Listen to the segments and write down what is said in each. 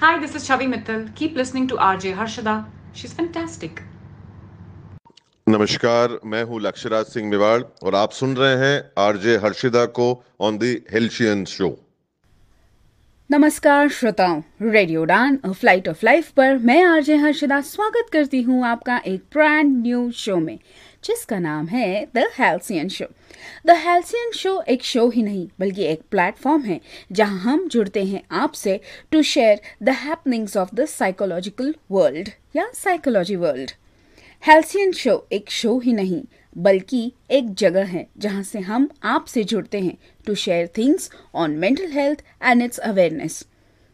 Hi, this is Chavi Mittal. Keep listening to RJ Harshada. She's fantastic. नमस्कार, मैं हूं लक्ष्यराज सिंह मेवाड़ और आप सुन रहे हैं आरजे हर्षिदा को ऑन द हेल्शियन शो। नमस्कार श्रोताओं, रेडियो उड़ान फ्लाइट ऑफ लाइफ पर मैं आरजे हर्षिदा स्वागत करती हूँ आपका एक ब्रांड न्यू शो में जिसका नाम है the halcyon show. The halcyon show एक शो ही नहीं बल्कि एक प्लेटफॉर्म है जहां हम जुड़ते हैं आपसे to share the happenings of the psychological world या साइकोलॉजी वर्ल्ड। हेल्सियन शो एक शो ही नहीं बल्कि एक जगह है जहां से हम आपसे जुड़ते हैं to share things on mental health and its awareness.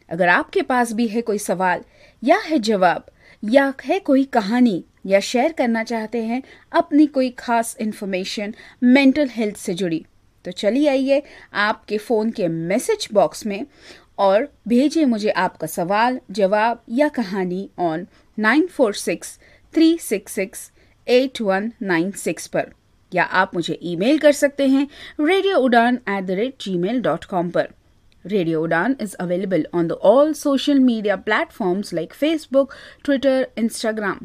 अगर आपके पास भी है कोई सवाल या है जवाब या है कोई कहानी या शेयर करना चाहते हैं अपनी कोई खास इन्फॉर्मेशन मेंटल हेल्थ से जुड़ी, तो चलिए आइए आपके फ़ोन के मैसेज बॉक्स में और भेजिए मुझे आपका सवाल जवाब या कहानी ऑन 9463668196 पर, या आप मुझे ईमेल कर सकते हैं radioudan@gmail.com पर। Radio Udan is available on the all social media platforms like Facebook, Twitter, Instagram.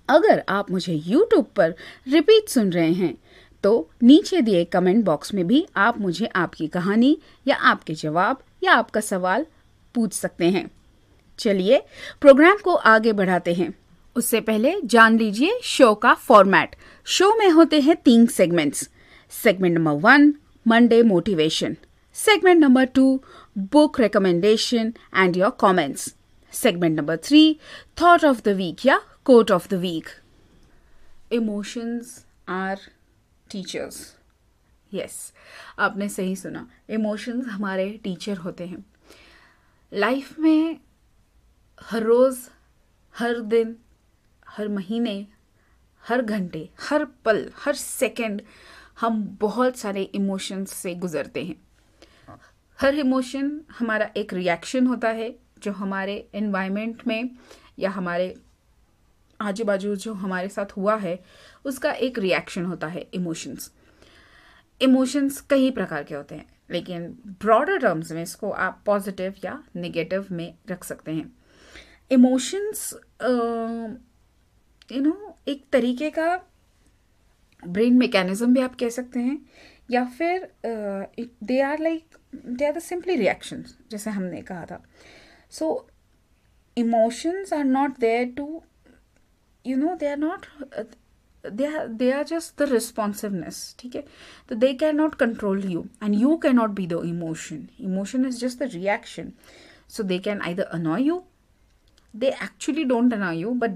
अगर आप मुझे YouTube पर रिपीट सुन रहे हैं तो नीचे दिए कमेंट बॉक्स में भी आप मुझे आपकी कहानी या आपके जवाब या आपका सवाल पूछ सकते हैं। चलिए प्रोग्राम को आगे बढ़ाते हैं। उससे पहले जान लीजिए शो का फॉर्मेट। शो में होते हैं 3 segments. Segment number 1 Monday motivation, segment number 2 book recommendation and your comments, segment number 3 thought of the week या quote of the week. Emotions are teachers. Yes, आपने सही सुना, इमोशंस हमारे टीचर होते हैं। लाइफ में हर रोज़, हर दिन, हर महीने, हर घंटे, हर पल, हर सेकंड हम बहुत सारे इमोशंस से गुजरते हैं। हर इमोशन हमारा एक रिएक्शन होता है जो हमारे एनवायरनमेंट में या हमारे आजू बाजू जो हमारे साथ हुआ है उसका एक रिएक्शन होता है। इमोशंस कई प्रकार के होते हैं, लेकिन ब्रॉडर टर्म्स में इसको आप पॉजिटिव या नेगेटिव में रख सकते हैं। इमोशंस एक तरीके का ब्रेन मैकेनिज्म भी आप कह सकते हैं, या फिर they are the simply reactions जैसे हमने कहा था। So emotions are not there to they are just the responsiveness, ठीक है। तो they cannot control you and you cannot be the emotion is just the reaction. So they can either annoy you, they actually don't annoy you, but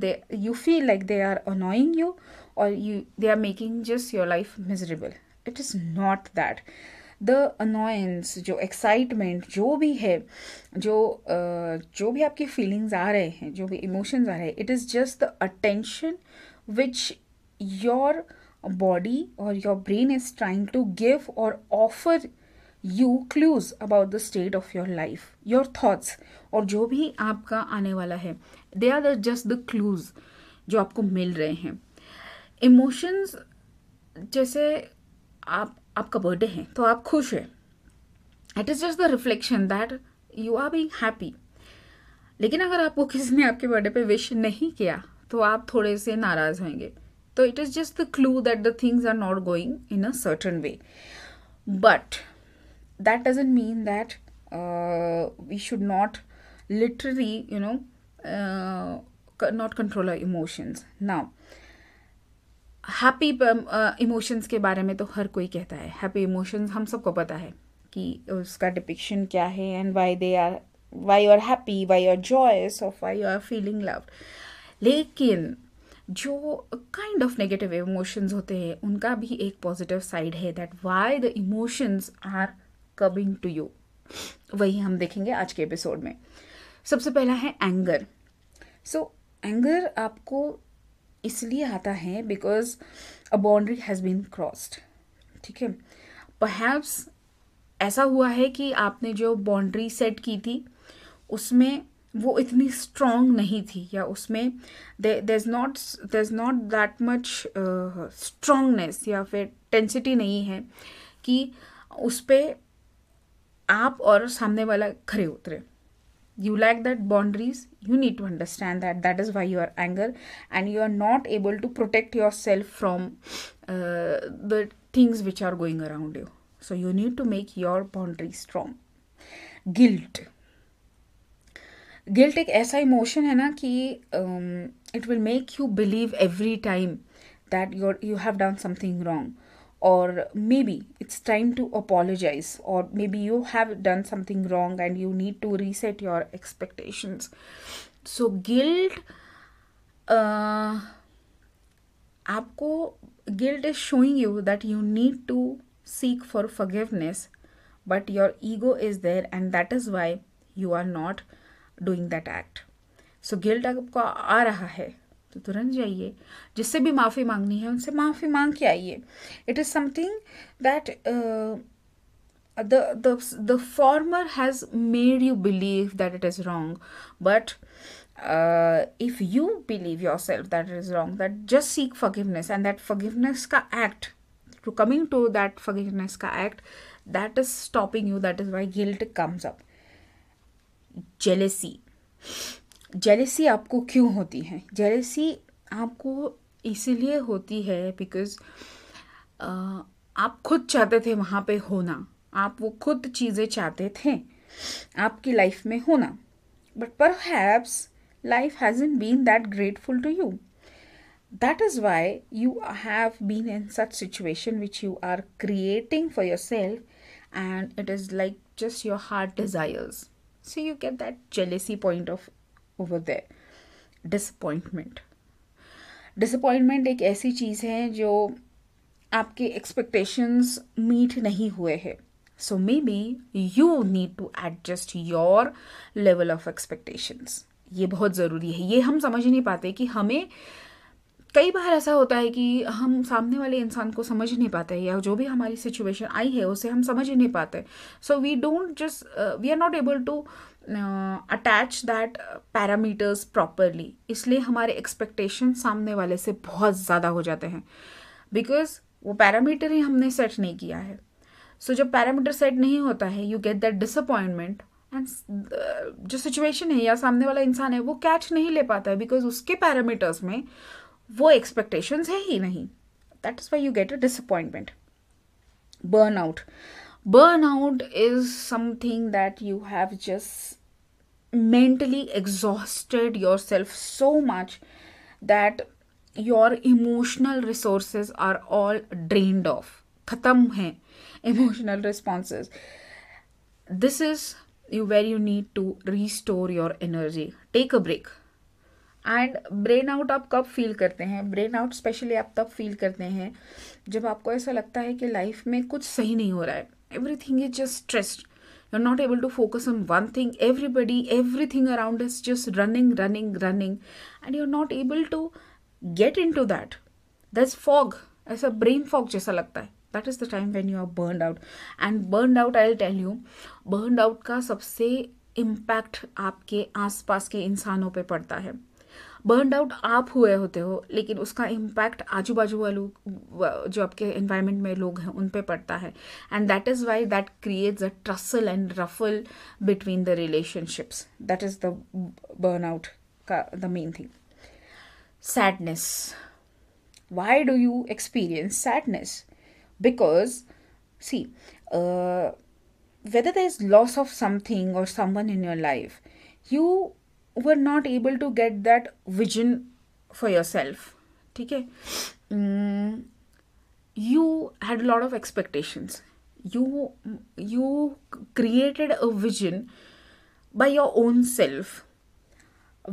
you feel like they are annoying you, or they are making just your life miserable. It is not that. The annoyance, जो excitement, जो भी है, जो भी आपकी feelings आ रहे हैं, जो भी emotions आ रहे हैं, it is just the attention which your body or your brain is trying to give or offer you clues about the state of your life, your thoughts, और जो भी आपका आने वाला है, they are just the clues जो आपको मिल रहे हैं। Emotions जैसे आपका बर्थडे है तो आप खुश हैं, it is just the reflection that you are being happy. लेकिन अगर आपको किसी ने आपके बर्थडे पे विश नहीं किया तो आप थोड़े से नाराज़ होंगे। तो it is just the clue that the things are not going in a certain way, but that doesn't mean that we should not literally not control our emotions. Now happy emotions के बारे में तो हर कोई कहता है। Happy emotions हम सबको पता है कि उसका डिपिक्शन क्या है and why you are happy, why you are joyous, और why you are feeling loved. लेकिन जो काइंड ऑफ नेगेटिव इमोशंस होते हैं उनका भी एक पॉजिटिव साइड है, that why the emotions are coming to you. वही हम देखेंगे आज के एपिसोड में। सबसे पहला है एंगर। सो एंगर आपको इसलिए आता है because a boundary has been crossed, ठीक है। परहैप्स ऐसा हुआ है कि आपने जो बाउंड्री सेट की थी उसमें वो इतनी स्ट्रॉन्ग नहीं थी, या उसमें there is not that much strongness या फिर टेंसिटी नहीं है कि उस पर आप और सामने वाला खड़े उतरे। you lack that boundaries. You need to understand that that is why you are anger, and you are not able to protect yourself from the things which are going around you. So you need to make your boundaries strong. Guilt एक ऐसा emotion है ना कि it will make you believe every time that you have done something wrong, or maybe it's time to apologize, or maybe you have done something wrong and you need to reset your expectations. So guilt आपको guilt is showing you that you need to seek for forgiveness, but your ego is there, and that is why you are not doing that act. So guilt आपको आ रहा है तो तुरंत जाइए, जिससे भी माफ़ी मांगनी है उनसे माफ़ी मांग के आइए. It is something that the former has made you believe that it is wrong, but if you believe yourself that it is wrong, that just seek forgiveness, and that forgiveness ka act, to coming to that forgiveness ka act, that is stopping you. That is why guilt comes up. Jealousy आपको क्यों होती है? Jealousy आपको इसीलिए होती है because आप खुद चाहते थे वहाँ पे होना, आप वो खुद चीज़ें चाहते थे आपकी लाइफ में होना, but perhaps life hasn't been that grateful to you. That is why you have been in such situation which you are creating for yourself, and it is like just your heart desires. So you get that jealousy point of over there. Disappointment एक ऐसी चीज़ है जो आपके expectations meet नहीं हुए हैं. So maybe you need to adjust your level of expectations. ये बहुत ज़रूरी है. ये हम समझ ही नहीं पाते कि हमें कई बार ऐसा होता है कि हम सामने वाले इंसान को समझ नहीं पाते, या जो भी हमारी सिचुएशन आई है उसे हम समझ ही नहीं पाते. So we are not able to attach that parameters properly. इसलिए हमारे एक्सपेक्टेशन सामने वाले से बहुत ज़्यादा हो जाते हैं, बिकॉज वो पैरामीटर ही हमने सेट नहीं किया है. सो जब पैरामीटर सेट नहीं होता है, you get that disappointment, and जो सिचुएशन है या सामने वाला इंसान है वो कैच नहीं ले पाता है, बिकॉज उसके पैरामीटर्स में वो एक्सपेक्टेशंस है ही नहीं. That is why you get a disappointment. Burnout is something that you have just mentally exhausted yourself so much that your emotional resources are all drained off. खत्म हैं emotional responses. This is where you need to restore your energy. Take a break. And brain out आप कब feel करते हैं? Brain out specially आप तब feel करते हैं जब आपको ऐसा लगता है कि लाइफ में कुछ सही नहीं हो रहा है. Everything is just stressed. You are not able to focus on one thing. Everything around is just running and you are not able to get in to that. That's fog. ऐसा brain fog जैसा लगता है. That is the time when you are burned out. And burned out, I will tell you, burned out का सबसे impact आपके आसपास के इंसानों पे पड़ता है. बर्नड आउट आप हुए होते हो, लेकिन उसका इम्पैक्ट आजू बाजू वालों जो आपके एनवायरनमेंट में लोग हैं उन पे पड़ता है. And that is why that creates a tussle and ruffle between the relationships. That is the burn out का the main thing. Sadness. Why do you experience sadness? Because see, whether there is loss of something or someone in your life, you were not able to get that vision for yourself. ठीक है? You had a lot of expectations. You created a vision by your own self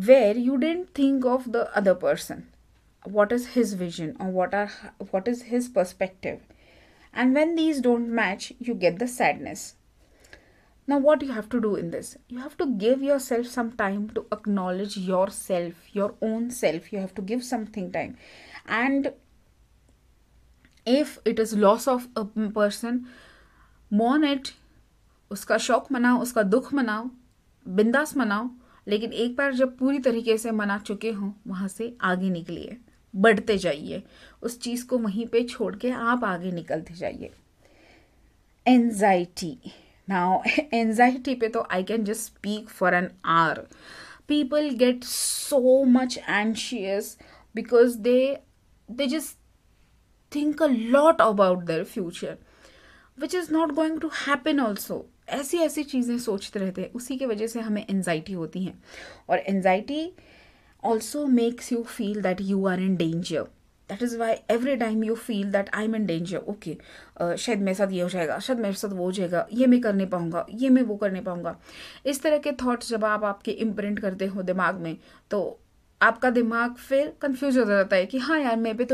where you didn't think of the other person. What is his vision, or what is his perspective? And when these don't match, you get the sadness. Now what you have to do in this? You have to give yourself some time to acknowledge yourself, your own self. You have to give something time. And if it is loss of a person, mourn it. उसका शौक मनाओ, उसका दुख मनाओ, बिंदास मनाओ. लेकिन एक बार जब पूरी तरीके से मना चुके हों, वहाँ से आगे निकलिए, बढ़ते जाइए. उस चीज़ को वहीं पे छोड़ के आप आगे निकलते जाइए. एंजाइटी. Now, anxiety पे तो I can just speak for an hour. People get so much anxious because they just think a lot about their future, which is not going to happen also. ऐसी ऐसी चीज़ें सोचते रहते हैं, उसी की वजह से हमें एनजाइटी होती है. और anxiety also makes you feel that you are in danger. That is why every time you feel that I'm in danger, okay, शायद मेरे साथ ये हो जाएगा, शायद मेरे साथ वो हो जाएगा, ये मैं कर नहीं पाऊंगा, ये मैं वो कर नहीं पाऊंगा. इस तरह के थॉट्स जब आप आपके इम्प्रिंट करते हो दिमाग में, तो आपका दिमाग फिर कंफ्यूज हो जाता है कि हाँ यार, मेरे पे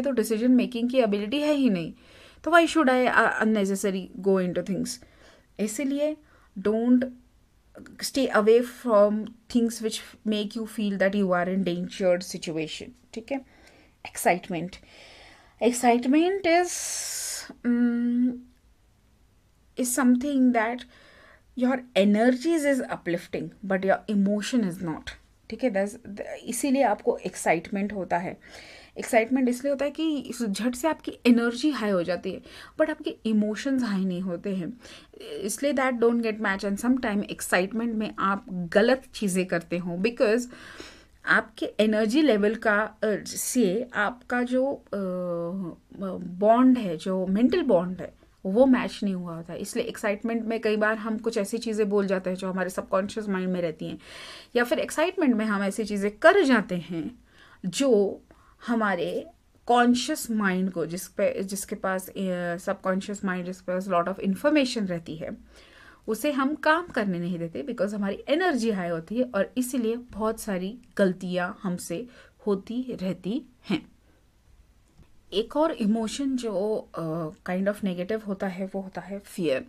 तो डिसीजन मेकिंग की एबिलिटी है ही नहीं, तो why should I unnecessary go into things. इसीलिए don't stay away from things which make you feel that you are in dangered situation. ठीक है. Excitement is something that your energies is uplifting but your emotion is not. ठीक है. इसीलिए आपको excitement होता है. Excitement इसलिए होता है कि झट से आपकी एनर्जी हाई हो जाती है, बट आपके इमोशंस हाई नहीं होते हैं, इसलिए that don't get match. And some time excitement में आप गलत चीज़ें करते हो बिकॉज आपके एनर्जी लेवल का से आपका जो बॉन्ड है, जो मेंटल बॉन्ड है, वो मैच नहीं हुआ होता है. इसलिए एक्साइटमेंट में कई बार हम कुछ ऐसी चीज़ें बोल जाते हैं जो हमारे सबकॉन्शियस माइंड में रहती हैं, या फिर एक्साइटमेंट में हम ऐसी चीज़ें कर जाते हैं जो हमारे कॉन्शियस माइंड को, जिसके पास सबकॉन्शियस माइंड, जिसके पास लॉट ऑफ इन्फॉर्मेशन रहती है, उसे हम काम करने नहीं देते बिकॉज हमारी एनर्जी हाई होती है, और इसीलिए बहुत सारी गलतियां हमसे होती रहती हैं. एक और इमोशन जो काइंड ऑफ नेगेटिव होता है वो होता है fear.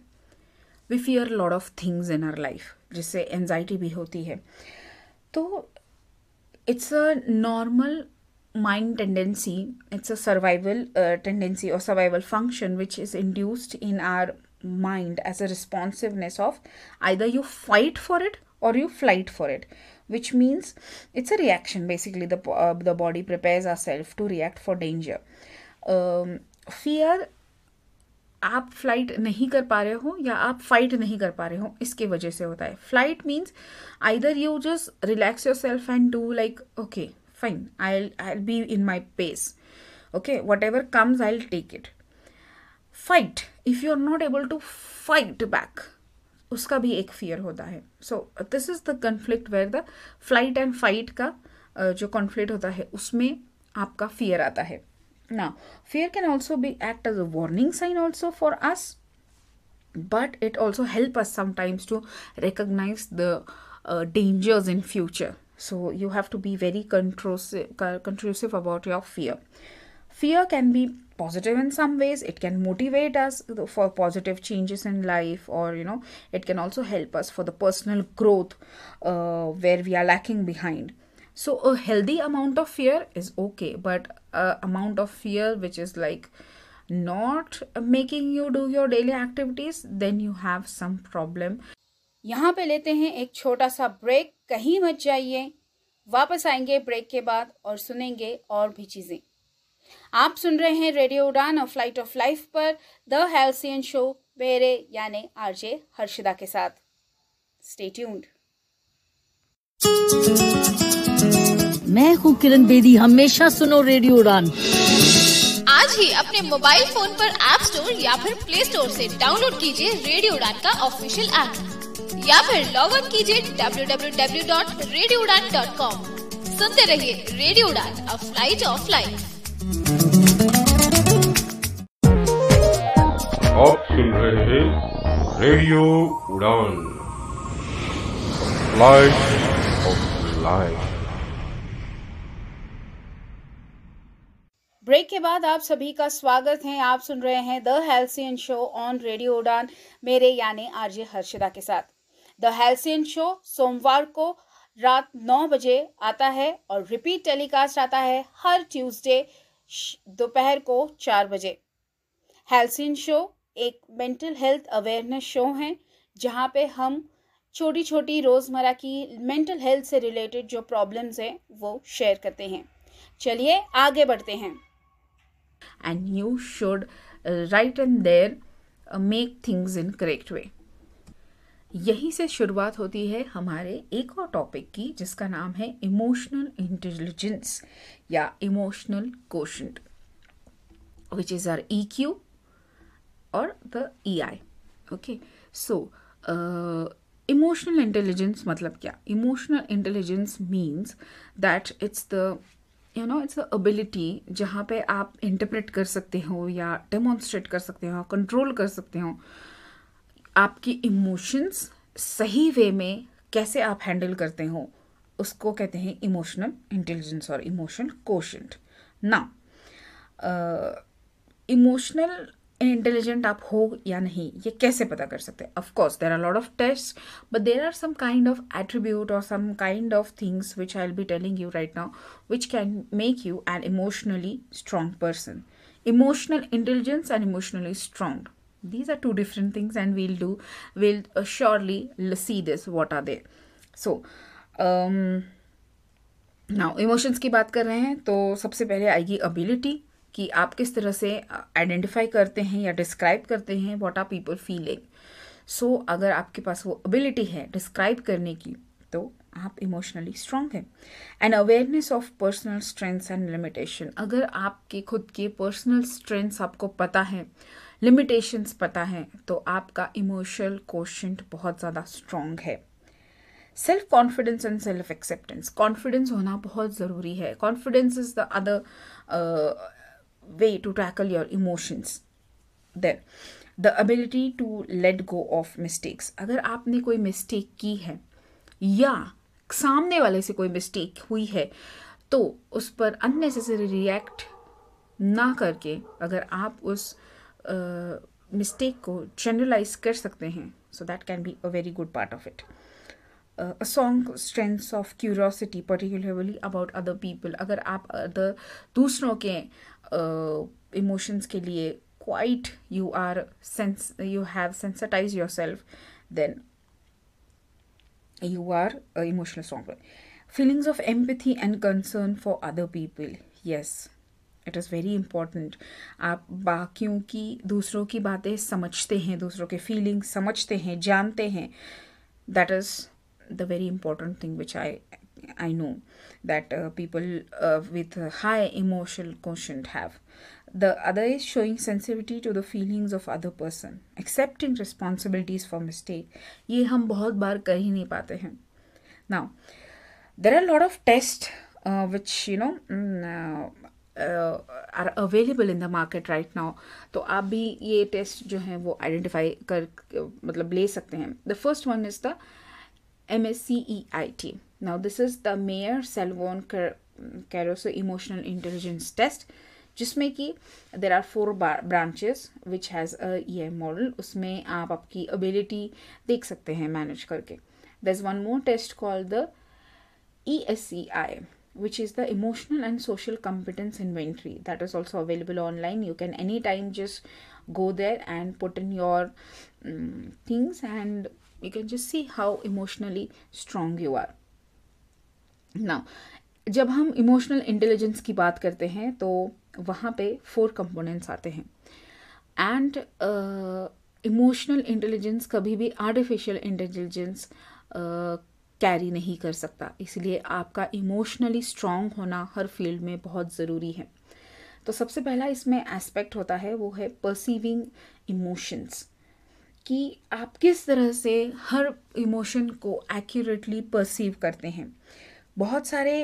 We fear lot of things in our life, जिससे एंजाइटी भी होती है. तो it's a normal mind tendency, it's a survival tendency or survival function which is induced in our mind as a responsiveness of either you fight for it or you flight for it, which means it's a reaction. Basically the body prepares ourselves to react for danger. Fear आप flight नहीं कर पा रहे हो या आप fight नहीं कर पा रहे हो, इसके वजह से होता है. Flight means either you just relax your self and do like okay fine, I'll be in my pace, okay, whatever comes I'll take it. Fight, if you're not able to fight back, उसका भी एक fear होता है. So this is the conflict where the flight and fight का जो conflict होता है उसमें आपका fear आता है. Now fear can also be act as a warning sign also for us, but it also help us sometimes to recognize the dangers in future. So you have to be very conducive about your fear. Fear can be positive in some ways. It can motivate us for positive changes in life, or it can also help us for the personal growth where we are lacking behind. So a healthy amount of fear is okay, but amount of fear which is like not making you do your daily activities, then you have some problem. यहाँ पे लेते हैं एक छोटा सा break. कहीं मत जाइए, वापस आएंगे ब्रेक के बाद और सुनेंगे और भी चीजें. आप सुन रहे हैं रेडियो उड़ान और फ्लाइट ऑफ लाइफ पर द हेल्सियन शो, मेरे यानी आरजे हर्षिदा के साथ. Stay tuned. मैं हूँ किरण बेदी. हमेशा सुनो रेडियो उड़ान. आज ही अपने मोबाइल फोन पर ऐप स्टोर या फिर प्ले स्टोर से डाउनलोड कीजिए रेडियो उड़ान का ऑफिशियल ऐप, या फिर लॉग ऑन कीजिए www.radioudan.com. सुनते रहिए रेडियो उड़ान, अ फ्लाइट ऑफ लाइफ. आप सुन रहे हैं रेडियो उड़ान, फ्लाइट ऑफ लाइफ. ब्रेक के बाद आप सभी का स्वागत है. आप सुन रहे हैं the halcyon show on radio उड़ान, मेरे यानी आरजे हर्षिदा के साथ. द हेल्सियन शो सोमवार को रात 9 बजे आता है और रिपीट टेलीकास्ट आता है हर ट्यूसडे दोपहर को 4 बजे. हेल्सियन शो एक मेंटल हेल्थ अवेयरनेस शो है, जहाँ पे हम छोटी छोटी रोज़मर्रा की मेंटल हेल्थ से रिलेटेड जो प्रॉब्लम्स हैं वो शेयर करते हैं. चलिए आगे बढ़ते हैं. And you should write in there make things in correct way. यहीं से शुरुआत होती है हमारे एक और टॉपिक की, जिसका नाम है इमोशनल इंटेलिजेंस या emotional quotient, which is or EQ और the EI। Okay, so emotional intelligence मतलब क्या? Emotional intelligence means that it's the it's the ability जहाँ पे आप इंटरप्रेट कर सकते हो या डेमोन्स्ट्रेट कर सकते हो, कंट्रोल कर सकते हो आपकी इमोशंस सही वे में कैसे आप हैंडल करते हो, उसको कहते हैं इमोशनल इंटेलिजेंस और इमोशनल कोशेंट। ना इमोशनल इंटेलिजेंट आप हो या नहीं, ये कैसे पता कर सकते हैं? Of course there are lot of test, but there are some kind of attribute or some kind of things which I will be telling you right now, which can make you an emotionally strong person. Emotional intelligence and emotionally strong, these are two different things, and we'll surely see this, what are they. So now emotions की बात कर रहे हैं तो सबसे पहले आएगी ability, कि आप किस तरह से आइडेंटिफाई करते हैं या डिस्क्राइब करते हैं व्हाट आर पीपल फीलिंग। सो अगर आपके पास वो एबिलिटी है डिस्क्राइब करने की तो आप इमोशनली स्ट्रांग हैं। And awareness of personal strengths and limitation, अगर आपके खुद के पर्सनल स्ट्रेंथ्स आपको पता है, लिमिटेशंस पता है, तो आपका इमोशनल कोशेंट बहुत ज़्यादा स्ट्रांग है। Self confidence and self acceptance, confidence होना बहुत ज़रूरी है। Confidence is the other way to tackle your emotions. Then the ability to let go of mistakes, अगर आपने कोई मिस्टेक की है या सामने वाले से कोई मिस्टेक हुई है तो उस पर अननेसेसरी रिएक्ट ना करके अगर आप उस मिस्टेक को जनरलाइज कर सकते हैं, so that can be a very good part of it. A strong strength of curiosity particularly about other people, अगर आप दूसरों के emotions के लिए quite you have sensitized yourself, then you are emotionally strong. Feelings of empathy and concern for other people, yes, it is very important. आप बाकियों की, दूसरों की बातें समझते हैं, दूसरों के फीलिंग्स समझते हैं, जानते हैं, that is the very important thing which I know that people with high emotional quotient have. The other is showing sensitivity to the feelings of other person, accepting responsibilities for mistake. ये हम बहुत बार कर ही नहीं पाते हैं. Now there are a lot of tests which are available in the market right now. तो आप भी ये टेस्ट जो हैं वो आइडेंटिफाई कर मतलब ले सकते हैं. The first one is the MSCEIT. Now this is the Mayer-Salvon Caruso Emotional Intelligence Test, जिसमें कि there are 4 branches which has a EI model. उसमें आप आपकी ability देख सकते हैं मैनेज करके. There's one more test called the ESCI, which is the Emotional and Social Competence Inventory. That is also available online. You can anytime just go there and put in your things and you can just see how emotionally strong you are. Now, जब हम emotional intelligence की बात करते हैं तो वहाँ पे 4 components आते हैं. एंड इमोशनल इंटेलिजेंस कभी भी आर्टिफिशियल इंटेलिजेंस कैरी नहीं कर सकता, इसलिए आपका इमोशनली स्ट्रांग होना हर फील्ड में बहुत ज़रूरी है. तो सबसे पहला इसमें एस्पेक्ट होता है वो है परसीविंग इमोशंस, कि आप किस तरह से हर इमोशन को एक्यूरेटली परसीव करते हैं. बहुत सारे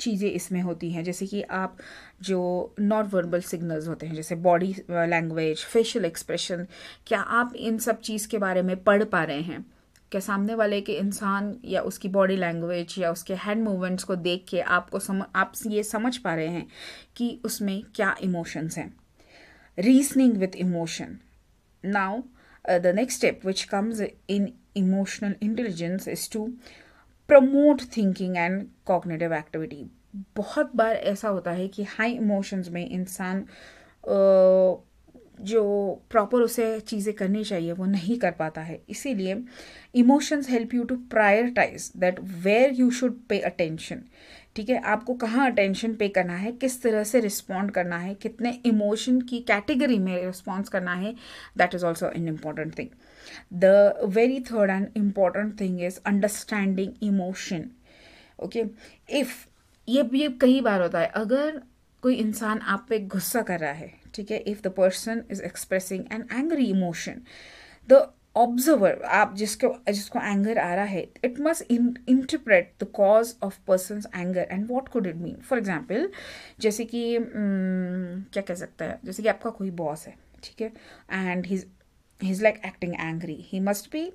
चीज़ें इसमें होती हैं, जैसे कि आप जो नॉन वर्बल सिग्नल्स होते हैं जैसे बॉडी लैंग्वेज, फेशियल एक्सप्रेशन, क्या आप इन सब चीज़ के बारे में पढ़ पा रहे हैं? क्या सामने वाले के इंसान या उसकी बॉडी लैंग्वेज या उसके हैंड मूवमेंट्स को देख के आप ये समझ पा रहे हैं कि उसमें क्या इमोशंस हैं? Reasoning with emotion. Now, the next step which comes in emotional intelligence is to promote thinking and cognitive activity. बहुत बार ऐसा होता है कि हाई इमोशंस में इंसान जो प्रॉपर उसे चीज़ें करनी चाहिए वो नहीं कर पाता है. इसीलिए emotions help you to prioritise that where you should pay attention, ठीक है, आपको कहाँ अटेंशन पे करना है, किस तरह से रिस्पॉन्ड करना है, कितने इमोशन की कैटेगरी में रिस्पॉन्स करना है, that is also an important thing. The very third and important thing is understanding emotion. Okay, if ये कई बार होता है, अगर कोई इंसान आप पे गुस्सा कर रहा है, ठीक है, if the person is expressing an angry emotion, the observer, आप जिसको एंगर आ रहा है, it must interpret the cause of persons anger and what could it mean. For example, जैसे कि क्या कह सकते हैं, जैसे कि आपका कोई बॉस है, ठीक है, and he is like acting angry, he must be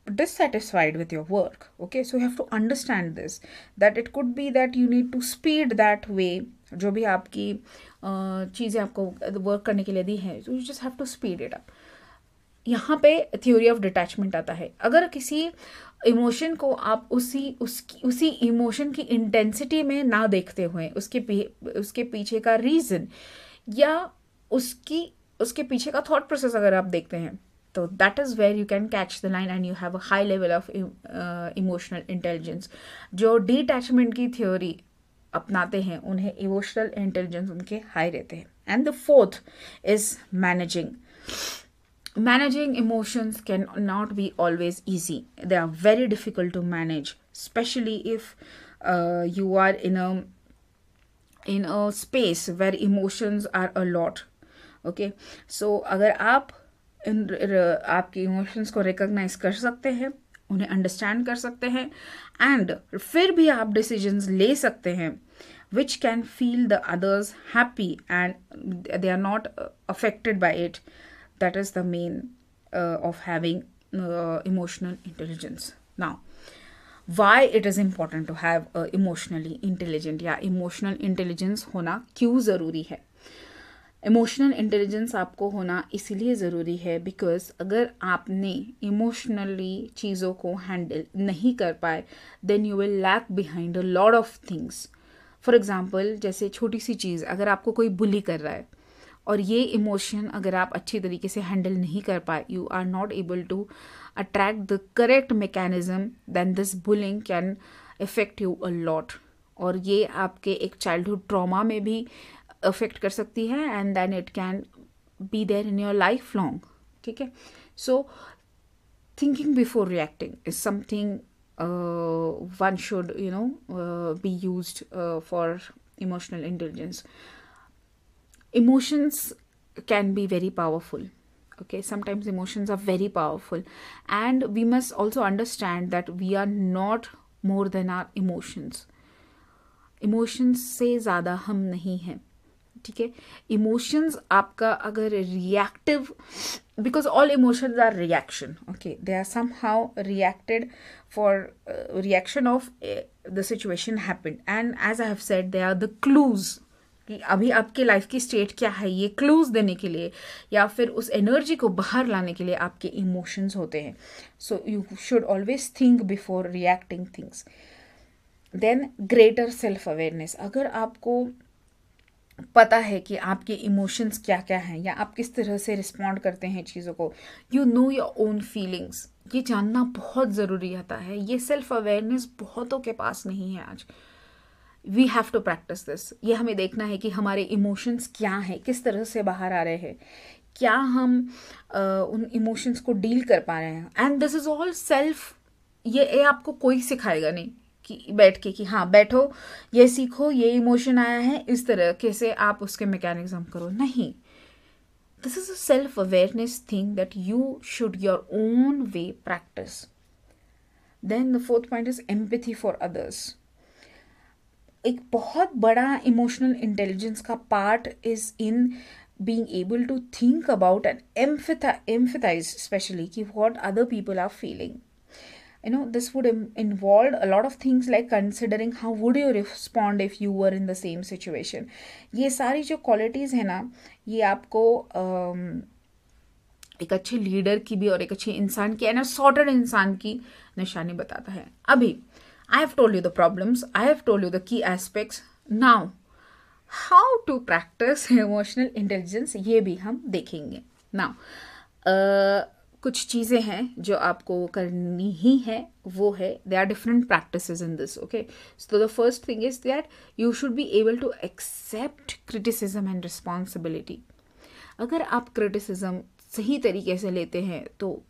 dissatisfied with your work. Okay, so you have to understand this, that it could be that you need to speed that way. जो भी आपकी चीज़ें आपको work करने के लिए दी हैं, so you just have to speed it up. यहाँ पे थ्योरी ऑफ डिटैचमेंट आता है. अगर किसी इमोशन को आप उसी इमोशन की इंटेंसिटी में ना देखते हुए उसके पीछे का रीज़न या उसके पीछे का थॉट प्रोसेस अगर आप देखते हैं, तो that is where you can catch the line and you have a high level of emotional intelligence. जो डिटैचमेंट की थ्योरी अपनाते हैं उन्हें इमोशनल इंटेलिजेंस उनके हाई रहते हैं. And the fourth is managing. Managing emotions cannot be always easy. They are very difficult to manage, especially if you are in a space where emotions are a lot. Okay, so अगर आप आपके emotions को recognise कर सकते हैं, उन्हें understand कर सकते हैं, एंड फिर भी आप डिसीजंस ले सकते हैं which can feel the others happy and they are not affected by it. That is the main of having emotional intelligence. Now, why it is important to have emotionally intelligent या emotional intelligence होना क्यों ज़रूरी है? Emotional intelligence आपको होना इसीलिए ज़रूरी है बिकॉज अगर आपने इमोशनली चीज़ों को हैंडल नहीं कर पाए, then you will lack behind a lot of things. For example, जैसे छोटी सी चीज़, अगर आपको कोई बुली कर रहा है और ये इमोशन अगर आप अच्छी तरीके से हैंडल नहीं कर पाए, you are not able to attract the correct mechanism, then this bullying can affect you a lot. और ये आपके एक चाइल्डहुड ट्रॉमा में भी अफेक्ट कर सकती है and then it can be there in your life long. ठीक है, so thinking before reacting is something one should be used for emotional intelligence. Emotions can be very powerful. Okay, sometimes emotions are very powerful, and we must also understand that we are not more than our emotions. Emotions से ज़्यादा हम नहीं हैं. ठीक है, emotions आपका अगर reactive, because all emotions are reaction, okay, they are somehow reacted for reaction of the situation happened, and as I have said, they are the clues कि अभी आपके लाइफ की स्टेट क्या है, ये क्लूज देने के लिए या फिर उस एनर्जी को बाहर लाने के लिए आपके इमोशंस होते हैं. So you should always think before reacting things. Then greater self awareness. अगर आपको पता है कि आपके इमोशंस क्या क्या हैं या आप किस तरह से रिस्पॉन्ड करते हैं चीज़ों को, you know your own feelings, ये जानना बहुत ज़रूरी होता है. ये सेल्फ अवेयरनेस बहुतों के पास नहीं है आज. We have to practise this. ये हमें देखना है कि हमारे इमोशंस क्या हैं, किस तरह से बाहर आ रहे हैं, क्या हम उन इमोशंस को डील कर पा रहे हैं. And this is all self. ये आपको कोई सिखाएगा नहीं कि बैठ के कि हाँ बैठो, ये सीखो, ये इमोशन आया है, इस तरह से आप उसके मैकेनिज्म करो. नहीं, this is a self awareness thing that you should your own way practise. Then the fourth point is empathy for others. एक बहुत बड़ा इमोशनल इंटेलिजेंस का part is in being able to think about and empathize especially कि what other people are feeling. This would involve a lot of things like considering how would you respond if you were in the same situation. ये सारी जो qualities है ना, ये आपको एक अच्छे लीडर की भी और एक अच्छे इंसान की एंड सॉर्टेड इंसान की निशानी बताता है. अभी I have told you the problems, I have told you the key aspects. Now, how to practice emotional intelligence, ये भी हम देखेंगे. Now, कुछ चीज़ें हैं जो आपको करनी ही है, वो है they are different practices in this. Okay, so the first thing is that you should be able to accept criticism and responsibility. अगर आप क्रिटिसिज्म सही तरीके से लेते हैं तो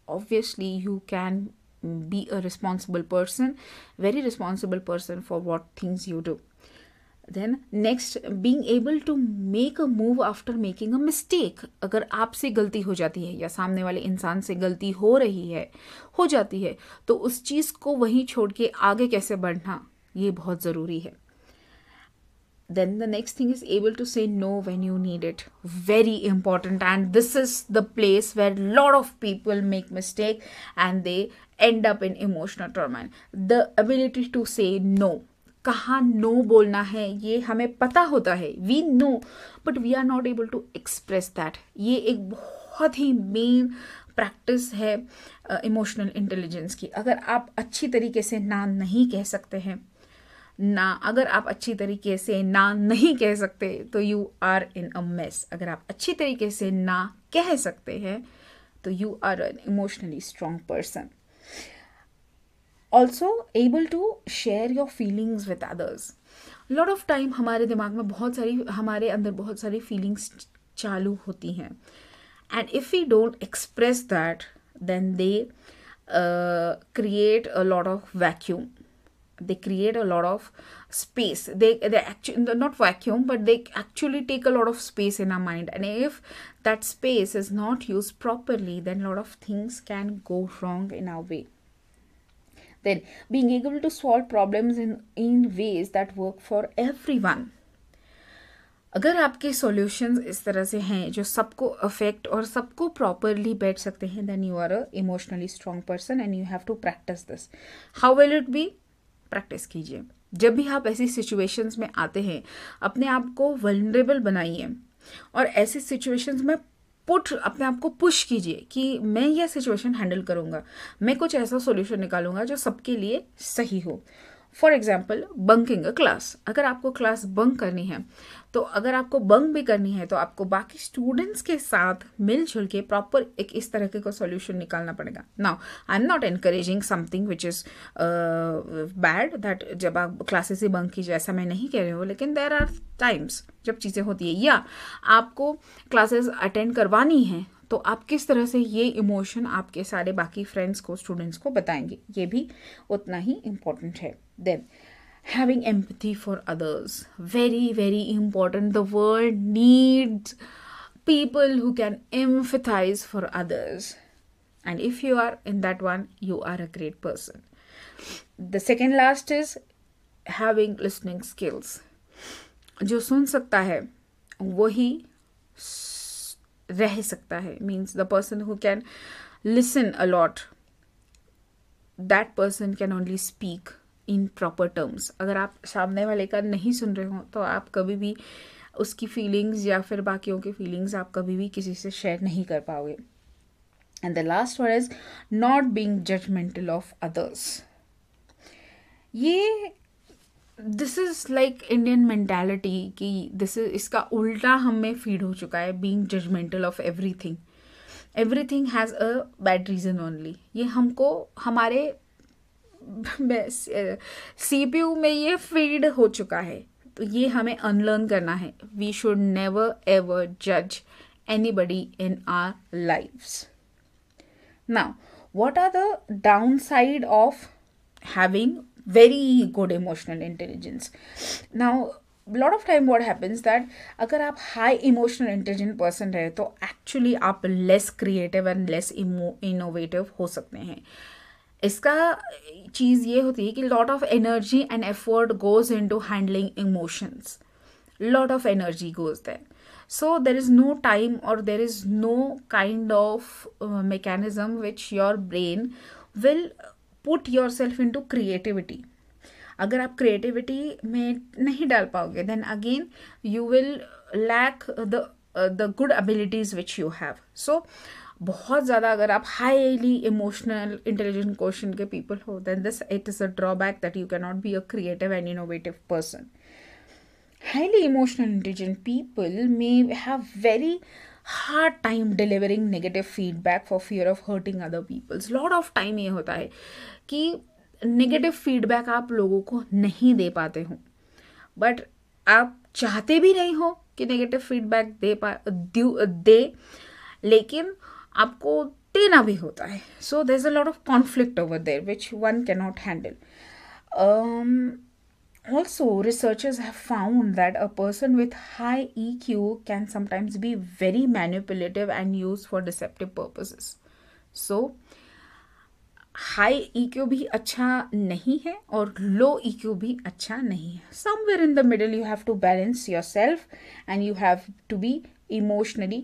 obviously you can be a responsible person, very responsible person for what things you do. Then next, being able to make a move after making a mistake. अगर आपसे गलती हो जाती है या सामने वाले इंसान से गलती हो जाती है तो उस चीज़ को वहीं छोड़ के आगे कैसे बढ़ना, ये बहुत ज़रूरी है. Then the next thing is able to say no when you need it. Very important, and this is the place where a lot of people make mistake and they end up in emotional turmoil. The ability to say no. कहाँ no बोलना है ये हमें पता होता है, we know, but we are not able to express that. ये एक बहुत ही मेन प्रैक्टिस है इमोशनल इंटेलिजेंस की. अगर आप अच्छी तरीके से ना नहीं कह सकते हैं अगर आप अच्छी तरीके से ना नहीं कह सकते तो you are in a mess. अगर आप अच्छी तरीके से ना कह सकते हैं तो you are an emotionally strong person. Also able to share your feelings with others. Lot of time हमारे दिमाग में हमारे अंदर बहुत सारी feelings चालू होती हैं, and if we don't express that, then they create a lot of vacuum. They create a lot of space. They actually not vacuum, but they actually take a lot of space in our mind. And if that space is not used properly, then a lot of things can go wrong in our way. Then being able to solve problems in ways that work for everyone. अगर आपके solutions इस तरह से हैं जो सबको affect और सबको प्रॉपरली बैठ सकते हैं, then you are a emotionally strong person and you have to practice this. How will it be? Practice कीजिए. जब भी आप ऐसी सिचुएशंस में आते हैं अपने आप को वल्नरेबल बनाइए और ऐसी सिचुएशंस में अपने आप को पुश कीजिए कि मैं यह सिचुएशन हैंडल करूँगा, मैं कुछ ऐसा सॉल्यूशन निकालूंगा जो सबके लिए सही हो. For example bunking a class. अगर आपको क्लास बंक करनी है तो अगर आपको बंक भी करनी है तो आपको बाकी स्टूडेंट्स के साथ मिलजुल के प्रॉपर एक इस तरह का सॉल्यूशन निकालना पड़ेगा. Now I am not encouraging something which is bad that जब आप क्लासेस ही बंक कीजिए, ऐसा मैं नहीं कह रही हूँ, लेकिन देयर आर टाइम्स जब चीज़ें होती है या आपको क्लासेस अटेंड करवानी है तो आप किस तरह से ये इमोशन आपके सारे बाकी फ्रेंड्स को, स्टूडेंट्स को बताएंगे, ये भी उतना ही इम्पोर्टेंट है. Then having empathy for others, very very important. The world needs people who can empathize for others, and if you are in that one, you are a great person. The second last is having listening skills. जो सुन सकता है वही रह सकता है, means the person who can listen a lot, that person can only speak in proper terms. अगर आप सामने वाले का नहीं सुन रहे हो तो आप कभी भी उसकी फीलिंग्स या फिर बाकियों की फीलिंग्स आप कभी भी किसी से शेयर नहीं कर पाओगे. And the last one is not being judgemental of others. ये this is like Indian mentality कि इसका उल्टा हम में फीड हो चुका है, being judgemental of everything. Everything has a bad reason only. ये हमको हमारे CPU में ये फीड हो चुका है, तो ये हमें अनलर्न करना है. वी शुड नेवर एवर जज anybody in our lives. Now what are the downside of having very good emotional intelligence? Now lot of time what happens that अगर आप high emotional intelligent person रहे तो actually आप less creative and less innovative हो सकते हैं. इसका चीज़ ये होती है कि lot of energy and effort goes into handling emotions. Lot of energy goes there. So there is no time or there is no kind of mechanism which your brain will put yourself into creativity. अगर आप creativity में नहीं डाल पाओगे then again you will lack the good abilities which you have. So बहुत ज़्यादा अगर आप highly emotional intelligent quotient के people हो then it is a drawback that you cannot be a creative and innovative person. Highly emotional intelligent people may have very hard time delivering negative feedback for fear of hurting other people's. Lot of time ये होता है कि negative feedback आप लोगों को नहीं दे पाते हो, but आप चाहते भी नहीं हो कि negative feedback दे, लेकिन आपको देना भी होता है. So there's a lot of conflict over there which one cannot handle. Also, researchers have found that a person with high EQ can sometimes be very manipulative and used for deceptive purposes. So, high EQ भी अच्छा नहीं है और low EQ भी अच्छा नहीं है. Somewhere in the middle you have to balance yourself and you have to be emotionally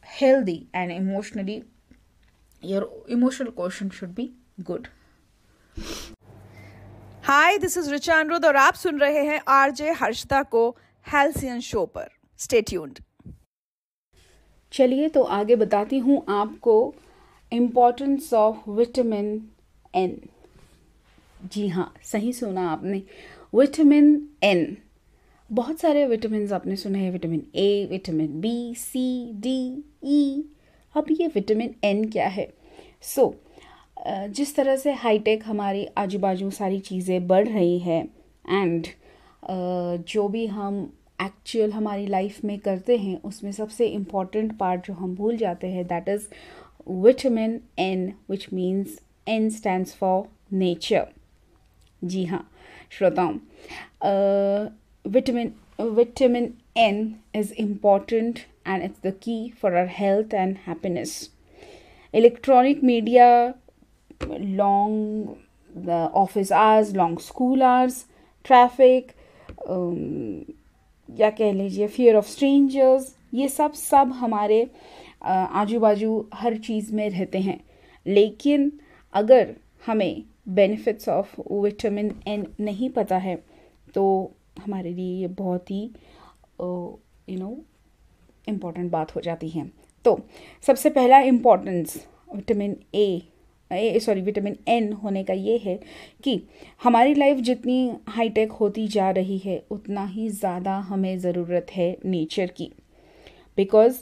healthy and your emotional quotient should be good. Hi, this is Richa Anuruddh और आप सुन रहे हैं आरजे हर्षदा को हेल्सियन शो पर. Stay tuned. चलिए तो आगे बताती हूँ आपको इम्पोर्टेंस ऑफ विटामिन एन. जी हाँ, सही सुना आपने, विटामिन एन. बहुत सारे विटामिन आपने सुने हैं, vitamin A, vitamin B, C, D, E. अब ये विटामिन एन क्या है? जिस तरह से हाईटेक हमारी आजू बाजू सारी चीज़ें बढ़ रही है एंड जो भी हम एक्चुअल हमारी लाइफ में करते हैं उसमें सबसे इम्पॉर्टेंट पार्ट जो हम भूल जाते हैं, that is vitamin N, which means N stands for nature. जी हाँ श्रोताओं, vitamin N is important and it's the key for our health and happiness. Electronic media, long the office hours, long school hours, traffic, या कह लीजिए fear of strangers, ये सब हमारे आजू बाजू हर चीज़ में रहते हैं. लेकिन अगर हमें benefits of विटामिन एन नहीं पता है तो हमारे लिए ये बहुत ही इम्पोर्टेंट बात हो जाती है. तो सबसे पहला इम्पोर्टेंस विटामिन विटामिन एन होने का ये है कि हमारी लाइफ जितनी हाईटेक होती जा रही है उतना ही ज़्यादा हमें ज़रूरत है नेचर की. बिकॉज़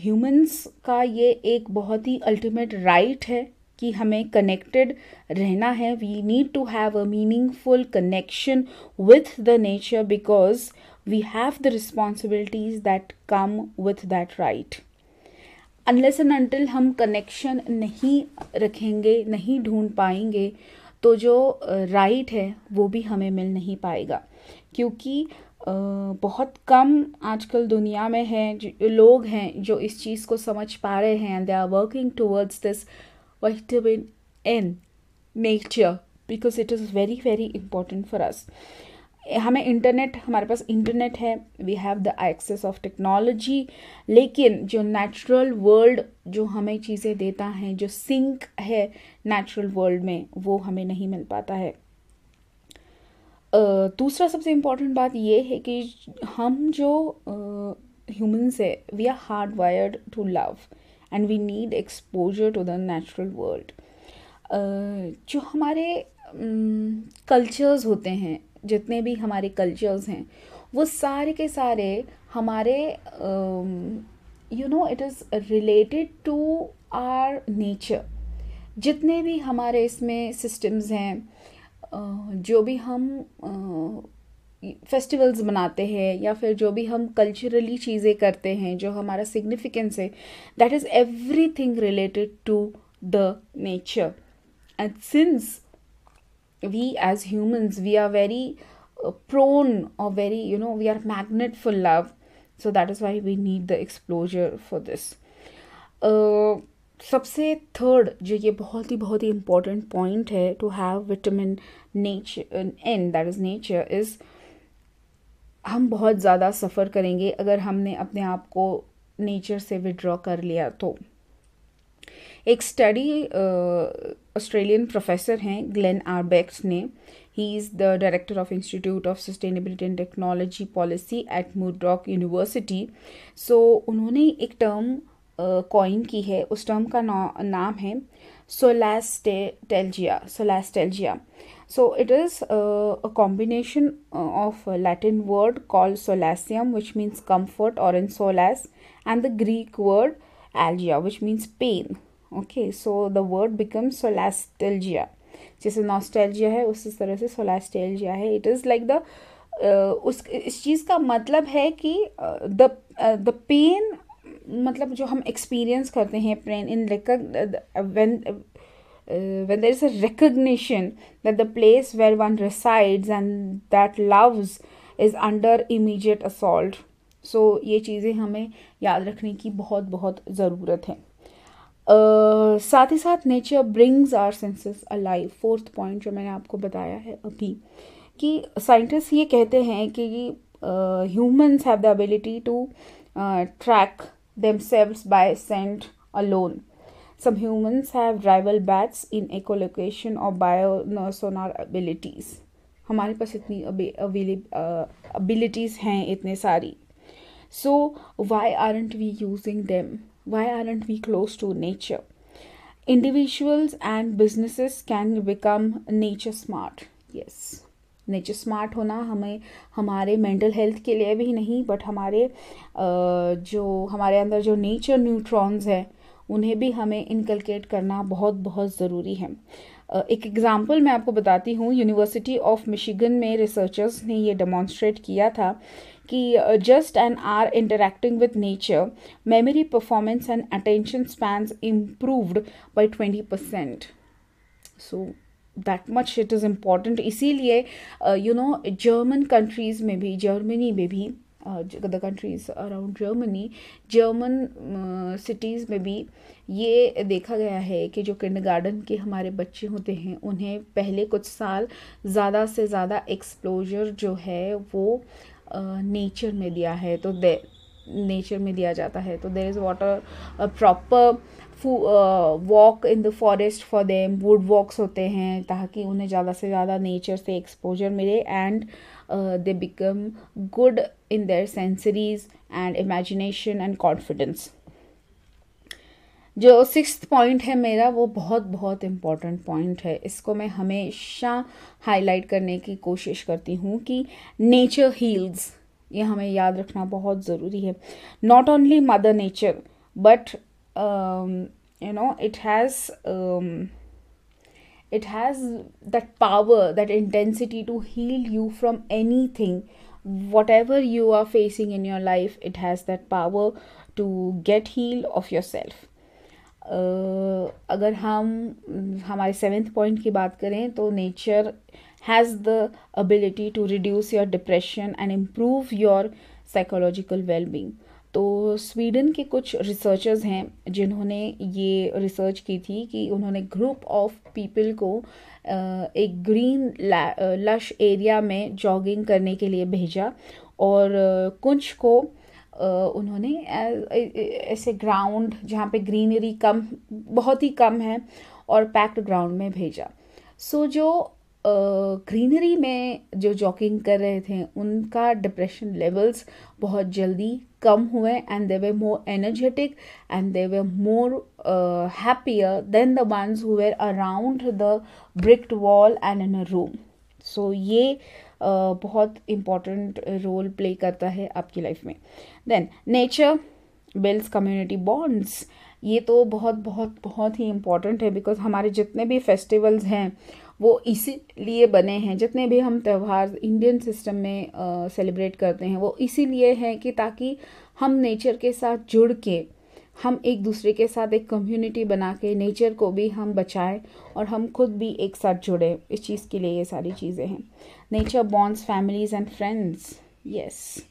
ह्यूमंस का ये एक बहुत ही अल्टीमेट राइट है कि हमें कनेक्टेड रहना है. We need to have a meaningful connection with the nature because we have the responsibilities that come with that right. Unless and until हम कनेक्शन नहीं रखेंगे, नहीं ढूंढ पाएंगे, तो जो राइट है वो भी हमें मिल नहीं पाएगा. क्योंकि बहुत कम आजकल दुनिया में है लोग हैं जो इस चीज़ को समझ पा रहे हैं and they are working towards this vitamin N nature because it is very very important for us. हमारे पास इंटरनेट है, we have the access of technology, लेकिन जो नेचुरल वर्ल्ड जो हमें चीज़ें देता है, जो सिंक है नेचुरल वर्ल्ड में, वो हमें नहीं मिल पाता है. दूसरा सबसे इम्पॉर्टेंट बात ये है कि हम जो ह्यूमंस है, we are hard wired to love and we need exposure to the natural world. जो हमारे कल्चर्स होते हैं, जितने भी हमारे कल्चर्स हैं, वो सारे के सारे हमारे it is related to our nature. जितने भी हमारे इसमें सिस्टम्स हैं, जो भी हम फेस्टिवल्स मनाते हैं या फिर जो भी हम कल्चरली चीज़ें करते हैं, जो हमारा सिग्निफिकेंस है, that is everything related to the nature. And since we as humans, we are very prone or very we are magnet for love, so that is why we need the exposure for this. सबसे third जो ये बहुत ही important point है to have vitamin N, that is nature, is हम बहुत ज़्यादा सफ़र करेंगे अगर हमने अपने आप को नेचर से विड्रॉ कर लिया तो. एक स्टडी ऑस्ट्रेलियन प्रोफेसर हैं ग्लेन आर्बेक्स ने, he is the director of institute of sustainability and technology policy at Murdoch university. So उन्होंने एक टर्म कॉइन की है, उस टर्म का नाम है solastalgia. So it is a combination of a Latin word called solatium, which means comfort, or in solas, and the Greek word algia, which means pain. Okay, so the word becomes solastalgia. जैसे nostalgia है उसी तरह से सोलास्टेल्जिया है. It is like the इस चीज़ का मतलब है कि द पेन, मतलब जो हम एक्सपीरियंस करते हैं pain in when there is a recognition that the place where one resides and that loves is under immediate assault. So ये चीज़ें हमें याद रखने की बहुत बहुत ज़रूरत है. साथ ही साथ nature brings our senses alive. Fourth point जो मैंने आपको बताया है अभी, कि साइंटिस्ट ये कहते हैं कि humans have the ability to track themselves by scent alone. Some humans have rival bats in echolocation or biosonar abilities. हमारे पास इतनी abilities हैं इतने सारी. So why aren't we using them? Why aren't we close to nature? Individuals and businesses can become nature smart. Yes. Nature smart होना हमें हमारे mental health के लिए भी नहीं, बट हमारे जो हमारे अंदर जो नेचर न्यूट्रॉन्स हैं उन्हें भी हमें इनकलकेट करना बहुत बहुत ज़रूरी है. एक एग्ज़ाम्पल मैं आपको बताती हूँ. यूनिवर्सिटी ऑफ मिशिगन में रिसर्चर्स ने ये डेमॉन्स्ट्रेट किया था कि just an hour interacting with nature, memory, performance and attention spans improved by 20%. So that much it is important. इसीलिए जर्मन कंट्रीज़ में भी, जर्मनी में भी, the countries around Germany, German cities में भी ये देखा गया है कि जो किंडरगार्टन के हमारे बच्चे होते हैं उन्हें पहले कुछ साल ज़्यादा से ज़्यादा एक्सपोजर जो है वो नेचर में दिया है, तो नेचर में दिया जाता है. तो there is water proper walk in the forest for them. Wood walks होते हैं ताकि उन्हें ज़्यादा से ज़्यादा नेचर से एक्सपोजर मिले, and they become good in their sensories and imagination and confidence. जो सिक्स्थ पॉइंट है मेरा, वो बहुत बहुत इम्पॉर्टेंट पॉइंट है. इसको मैं हमेशा हाईलाइट करने की कोशिश करती हूँ कि नेचर हील्स. ये हमें याद रखना बहुत ज़रूरी है. Not only mother nature, but it has that power, that intensity to heal you from anything. Whatever you are facing in your life, it has that power to get healed of yourself. अगर हम हमारे 7th point की बात करें तो nature has the ability to reduce your depression and improve your psychological well-being. तो Sweden के कुछ रिसर्चर्स हैं जिन्होंने ये रिसर्च की थी कि उन्होंने ग्रुप ऑफ पीपल को एक ग्रीन लश एरिया में जॉगिंग करने के लिए भेजा, और कुछ को उन्होंने ऐसे ग्राउंड जहाँ पे ग्रीनरी बहुत ही कम है और पैक्ड ग्राउंड में भेजा. सो जो ग्रीनरी में जो जॉगिंग कर रहे थे उनका डिप्रेशन लेवल्स बहुत जल्दी कम हुए, and they were more energetic and they were more happier than the ones who were around the bricked wall and in a room. So ये बहुत इम्पॉर्टेंट रोल प्ले करता है आपकी लाइफ में. Then nature builds community bonds. ये तो बहुत बहुत बहुत ही इम्पॉर्टेंट है, बिकॉज हमारे जितने भी फेस्टिवल्स हैं वो इसीलिए बने हैं, जितने भी हम त्यौहार इंडियन सिस्टम में सेलिब्रेट करते हैं वो इसीलिए हैं कि ताकि हम नेचर के साथ जुड़ के हम एक दूसरे के साथ एक कम्युनिटी बना के नेचर को भी हम बचाएं और हम खुद भी एक साथ जुड़े. इस चीज़ के लिए ये सारी चीज़ें हैं. Nature bonds families and friends. Yes.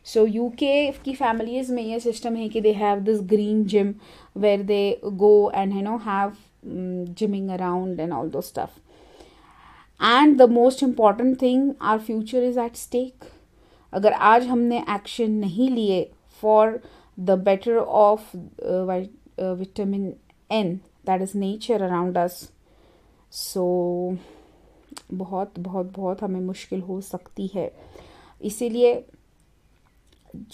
So UK की फैमिलीज़ में ये सिस्टम है कि they have this green gym where they go and have gyming around and all those stuff. And the most important thing, our future is at stake. अगर आज हमने action नहीं लिए for the better of vitamin N, that is nature around us, so बहुत बहुत बहुत हमें मुश्किल हो सकती है. इसीलिए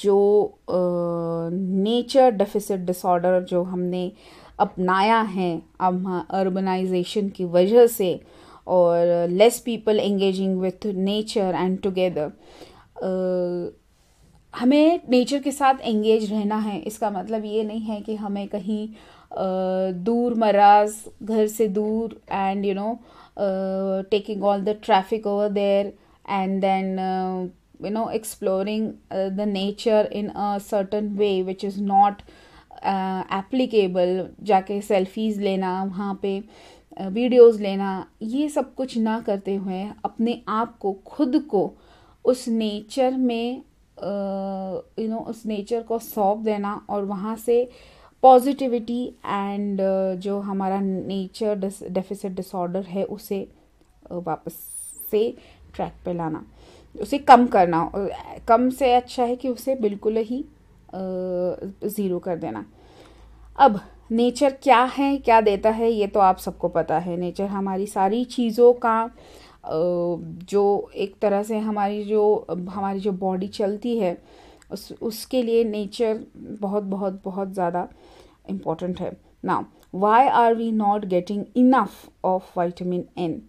जो नेचर डेफिसिट डिसऑर्डर जो हमने अपनाया है अब अर्बनाइजेशन की वजह से, और less people engaging with nature and together. हमें नेचर के साथ एंगेज रहना है। इसका मतलब ये नहीं है कि हमें कहीं दूर मराज, घर से दूर, and taking all the traffic over there, and then exploring the nature in a certain way which is not applicable, जाके सेल्फीज लेना, वहाँ पे वीडियोस लेना, ये सब कुछ ना करते हुए अपने आप को, खुद को उस नेचर में उस नेचर को सौंप देना, और वहाँ से पॉजिटिविटी एंड जो हमारा नेचर डेफिसिट डिसऑर्डर है उसे वापस से ट्रैक पे लाना, उसे कम करना। कम से अच्छा है कि उसे बिल्कुल ही ज़ीरो कर देना। अब नेचर क्या है, क्या देता है, ये तो आप सबको पता है। नेचर हमारी सारी चीज़ों का जो एक तरह से हमारी जो बॉडी चलती है उसके लिए नेचर बहुत बहुत बहुत ज़्यादा इम्पॉर्टेंट है। Now why are we not getting enough of vitamin N?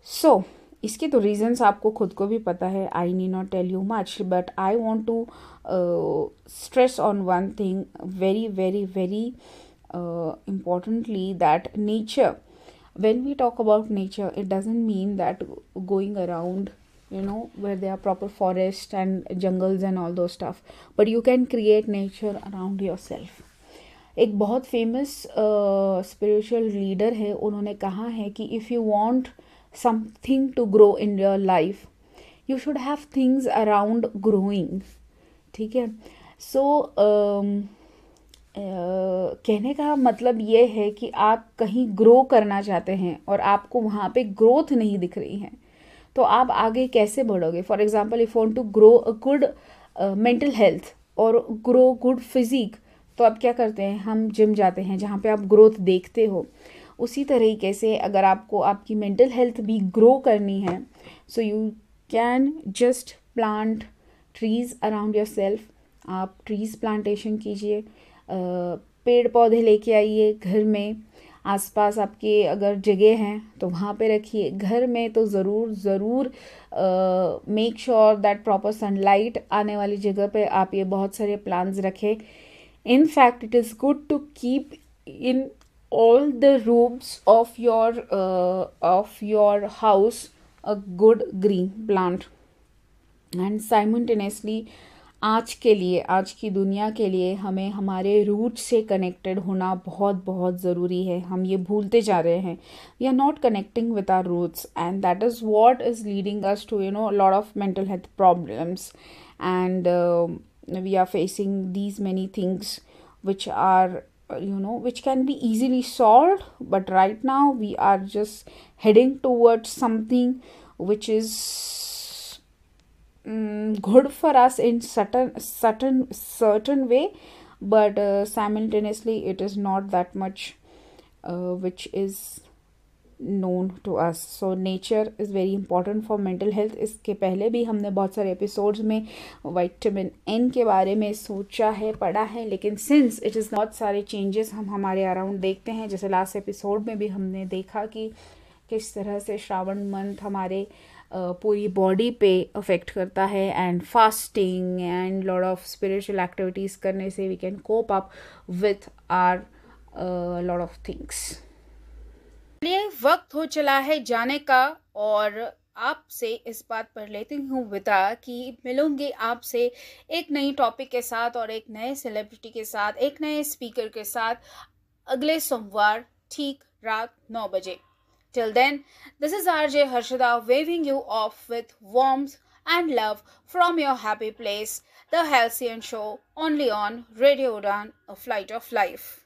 So इसके तो रीजंस आपको खुद को भी पता है, I need not tell you much, but I want to stress on one thing very very very importantly, that nature, when we talk about nature, it doesn't mean that going around where there are proper forests and jungles and all those stuff, but you can create nature around yourself. एक बहुत famous spiritual leader है, उन्होंने कहा है कि if you want something to grow in your life, you should have things around growing. ठीक है, सो कहने का मतलब ये है कि आप कहीं ग्रो करना चाहते हैं और आपको वहाँ पे ग्रोथ नहीं दिख रही है, तो आप आगे कैसे बढ़ोगे? For example, if want to grow a good mental health और ग्रो गुड फिजिक, तो आप क्या करते हैं? हम जिम जाते हैं जहाँ पे आप ग्रोथ देखते हो। उसी तरीके से अगर आपको आपकी मेंटल हेल्थ भी ग्रो करनी है, so you can just plant trees around your self. आप ट्रीज़ प्लांटेशन कीजिए, पेड़ पौधे लेके आइए घर में, आसपास आपके अगर जगह हैं तो वहाँ पे रखिए। घर में तो ज़रूर make sure that proper sunlight आने वाली जगह पे आप ये बहुत सारे प्लांट्स रखें। In fact, it is good to keep in all the rooms of your house a good green plant. And simultaneously, आज के लिए, आज की दुनिया के लिए हमें हमारे रूट से कनेक्टेड होना बहुत बहुत ज़रूरी है। हम ये भूलते जा रहे हैं। We are not connecting with our roots, and that is what is leading us to lot of mental health problems, and we are facing these many things which are which can be easily solved, but right now we are just heading towards something which is good for us in certain way, but simultaneously it is not that much which is known to us. So nature is very important for mental health. इसके पहले भी हमने बहुत सारे episodes में vitamin N के बारे में सोचा है, पढ़ा है, लेकिन सिंस इट इज़ बहुत सारे चेंजेस हम हमारे अराउंड देखते हैं। जैसे लास्ट एपिसोड में भी हमने देखा कि किस तरह से श्रावण मंथ हमारे पूरी बॉडी पे अफेक्ट करता है, and fasting and lot of spiritual activities करने से we can cope up with our lot of things. चलिए, वक्त हो चला है जाने का, और आपसे इस बात पर लेती हूँ विदा कि मिलूंगी आपसे एक नई टॉपिक के साथ और एक नए सेलिब्रिटी के साथ, एक नए स्पीकर के साथ अगले सोमवार ठीक रात 9 बजे। Till then, this is RJ Harshada waving you off with warmth and love from your happy place, The Halcyon Show, only on Radio Udan, A Flight of Life.